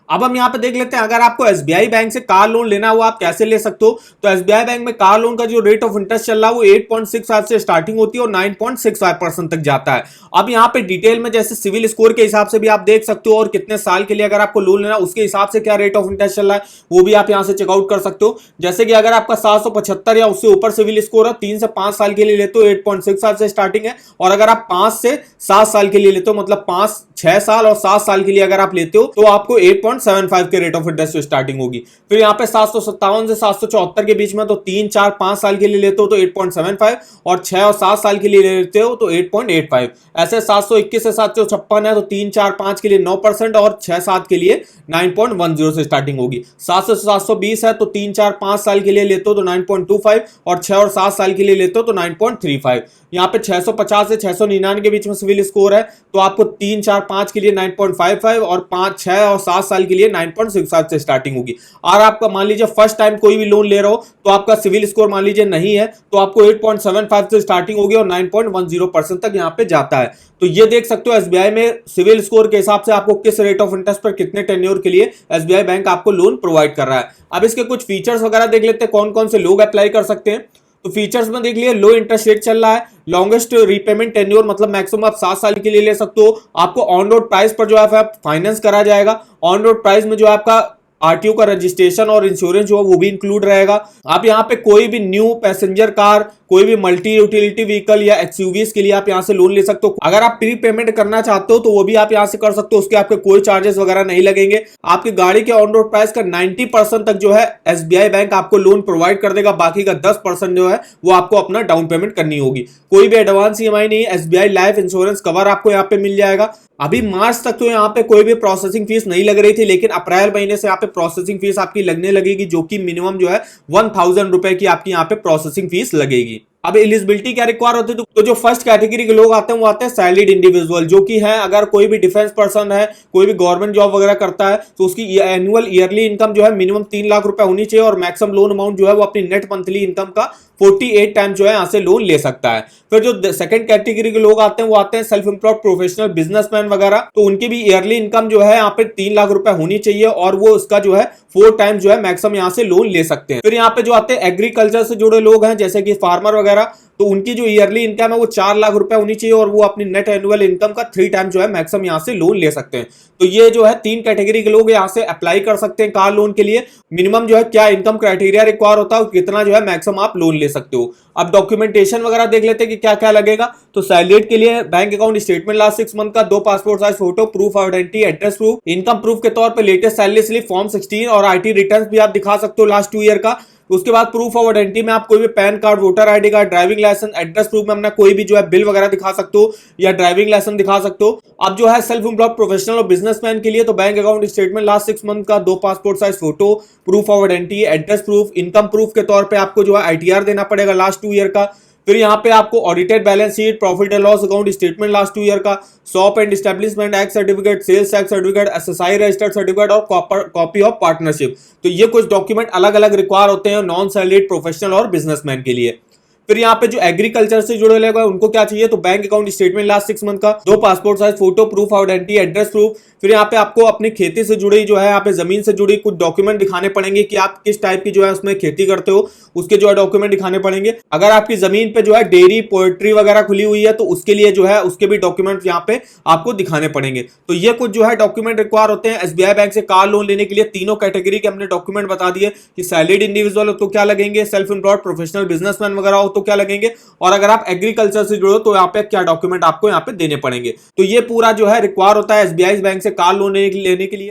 अब हम यहाँ पे देख लेते हैं, अगर आपको एसबीआई बैंक से कार लोन लेना हो आप कैसे ले सकते हो। तो एसबीआई बैंक में कार लोन का जो रेट ऑफ इंटरेस्ट चल रहा है वो 8.65 से स्टार्टिंग होती है और 9.65% तक जाता है। अब यहाँ पे डिटेल में जैसे सिविल स्कोर के हिसाब से भी आप देख सकते हो और कितने साल के लिए अगर आपको लोन लेना उसके हिसाब से क्या रेट ऑफ इंटरेस्ट चल रहा है वो भी आप यहाँ से चेकआउट कर सकते हो। जैसे कि अगर आपका 775 या उससे ऊपर सिविल स्कोर है, 3 से 5 साल के लिए लेते हो 8.65 से स्टार्टिंग है, और अगर आप 5 से 7 साल के लिए लेते हो, मतलब 5 6 साल और 7 साल के लिए अगर आप लेते हो तो आपको 8.75 के रेट ऑफ इंटरेस्ट से स्टार्टिंग होगी। फिर यहाँ पे 757 से 774 के बीच में तो 3 4 5 साल के लिए लेते हो तो 8.75, और 6 और 7 साल के लिए लेते हो तो 8.85। ऐसे 721 से 756 है तो 3 4 5 के लिए 9% और 6 7 के लिए 9.10 से स्टार्टिंग होगी। 700 से 720 है तो 3 4 5 साल के लिए लेते हो तो 9.25, और 6 और 7 साल के लिए लेते हो तो 9.35। यहाँ पे 650 से 699 के बीच में सिविल स्कोर है तो आपको 3 4 5 के लिए 9.55 और 5 6 और 7 साल के लिए 9.65 से स्टार्टिंग होगी। और आपका मान लीजिए फर्स्ट टाइम कोई भी लोन ले रहे हो तो आपका सिविल स्कोर मान लीजिए नहीं है तो आपको 8.75 से स्टार्टिंग होगी और 9.10% तक यहाँ पे जाता है। तो ये देख सकते हो एसबीआई में सिविल स्कोर के हिसाब से आपको किस रेट ऑफ इंटरेस्ट पर कितने टेन्योर के लिए एसबीआई बैंक आपको लोन प्रोवाइड कर रहा है। अब इसके कुछ फीचर्स वगैरह देख लेते हैं कौन कौन से लोग अप्लाई कर सकते हैं। तो फीचर्स में देख लिए, लो इंटरेस्ट रेट चल रहा है, लॉन्गेस्ट रीपेमेंट टेन्योर मतलब मैक्सिमम आप 7 साल के लिए ले सकते हो, आपको ऑन रोड प्राइस पर जो है फाइनेंस करा जाएगा, ऑन रोड प्राइस में जो है आपका आरटीओ का रजिस्ट्रेशन और इंश्योरेंस जो है वो भी इंक्लूड रहेगा। आप यहाँ पे कोई भी न्यू पैसेंजर कार, कोई भी मल्टी यूटिलिटी व्हीकल या एक्सयूवीज के लिए आप यहाँ से लोन ले सकते हो। अगर आप प्री पेमेंट करना चाहते हो तो वो भी आप यहाँ से कर सकते हो, उसके आपके कोई चार्जेस वगैरह नहीं लगेंगे। आपकी गाड़ी के ऑन रोड प्राइस का 90% तक जो है एसबीआई बैंक आपको लोन प्रोवाइड कर देगा, बाकी का 10% जो है वो आपको अपना डाउन पेमेंट करनी होगी। कोई भी एडवांस ईएमआई नहीं, एसबीआई लाइफ इंश्योरेंस कवर आपको यहाँ पे मिल जाएगा। अभी मार्च तक तो यहाँ पे कोई भी प्रोसेसिंग फीस नहीं लग रही थी, लेकिन अप्रैल महीने से यहाँ पे प्रोसेसिंग फीस आपकी लगने लगेगी, जो कि मिनिमम जो है 1000 रुपए की आपकी यहाँ पे प्रोसेसिंग फीस लगेगी। अब एलिजिबिलिटी क्या रिक्वायर होती है, तो जो फर्स्ट कैटेगरी के लोग आते हैं वो आते हैं सैलरीड इंडिविजुअल, जो कि है अगर कोई भी डिफेंस पर्सन है, कोई भी गवर्नमेंट जॉब वगैरह करता है तो उसकी एनुअल ईयरली इनकम जो है मिनिमम 3 लाख रुपए होनी चाहिए, और मैक्सिमम लोन अमाउंट जो है वो अपनी नेट मंथली इनकम का 48 टाइम जो है यहाँ से लोन ले सकता है। फिर जो सेकंड कैटेगरी के लोग आते हैं वो आते हैं सेल्फ एम्प्लॉयड प्रोफेशनल बिजनेसमैन वगैरह, तो उनकी भी ईयरली इनकम जो है यहाँ पे 3 लाख रुपए होनी चाहिए, और वो उसका जो है 4 टाइम जो है मैक्सिमम यहाँ से लोन ले सकते हैं। फिर यहाँ पे जो आते हैं एग्रीकल्चर से जुड़े लोग हैं जैसे कि फार्मर वगैरह, तो उनकी जो ईयरली इनकम है वो 4 लाख रुपए होनी चाहिए, और वो अपनी नेट एनुअल इनकम का 3 टाइम जो है मैक्सिमम यहाँ से लोन ले सकते हैं। तो ये जो है 3 कैटेगरी के लोग यहाँ से अप्लाई कर सकते हैं कार लोन के लिए। मिनिमम जो है क्या इनकम क्राइटेरिया रिक्वायर होता है, कितना जो है मैक्सिमम आप लोन ले सकते हो। अब डॉक्यूमेंटेशन वगैरह देख लेते हैं कि क्या क्या लगेगा। तो सैलरीड के लिए bank account statement last 6 month का, 2 passport size photo, proof of identity, address proof, income proof के तौर पे लेटेस्ट सैलरी स्लिप, फॉर्म 16 और आईटी रिटर्न भी आप दिखा सकते हो लास्ट 2 ईयर का। उसके बाद प्रूफ ऑफ आइडेंटिटी में आप कोई भी PAN card, voter ID card, driving licence, address proof में अपना कोई भी जो है बिल वगैरह दिखा सकते हो या ड्राइविंग लाइसेंस दिखा सकते हो। अब जो है सेल्फ एम्प्लॉयड प्रोफेशनल और बिजनेसमैन के लिए तो bank account statement last 6 month का, 2 passport size photo, proof of identity, address proof, income proof के तौर पर आपको जो है आईटीआर देना पड़ेगा लास्ट 2 ईयर का। फिर यहाँ पे आपको audited balance sheet, profit and loss account statement last 2 year का, shop and establishment act certificate, sales tax certificate, SSI registered certificate और कॉपी ऑफ पार्टनरशिप। तो ये कुछ डॉक्यूमेंट अलग अलग रिक्वायर होते हैं नॉन सैलरीड प्रोफेशनल और बिजनेसमैन के लिए। फिर यहाँ पे जो एग्रीकल्चर से जुड़े लोग हैं उनको क्या चाहिए, तो bank account statement last 6 month का, 2 passport size photo, proof of identity, address proof. फिर यहाँ पे आपको अपनी खेती से जुड़ी जो है यहाँ पे जमीन से जुड़ी कुछ डॉक्यूमेंट दिखाने पड़ेंगे कि आप किस टाइप की जो है उसमें खेती करते हो, उसके जो है डॉक्यूमेंट दिखाने पड़ेंगे। अगर आपकी जमीन पे जो है डेयरी पोल्ट्री वगैरह खुली हुई है तो उसके लिए जो है उसके भी डॉक्यूमेंट यहाँ पे आपको दिखाने पड़ेंगे। तो ये कुछ जो है डॉक्यूमेंट रिक्वायर होते हैं एसबीआई बैंक से कार लोन लेने के लिए। तीनों कैटेगरी के हमने डॉक्यूमेंट बता दिए कि सैलरीड इंडिविजुअल हो तो क्या लगेंगे, सेल्फ एम्प्लॉयड प्रोफेशनल बिजनेसमैन वगैरह हो तो क्या लगेंगे, और अगर आप एग्रीकल्चर से जुड़े हो तो यहाँ पे क्या डॉक्यूमेंट आपको यहाँ पे देने पड़ेंगे। तो ये पूरा जो है रिक्वायर होता है एसबीआई बैंक से कार लोन लेने के लिए।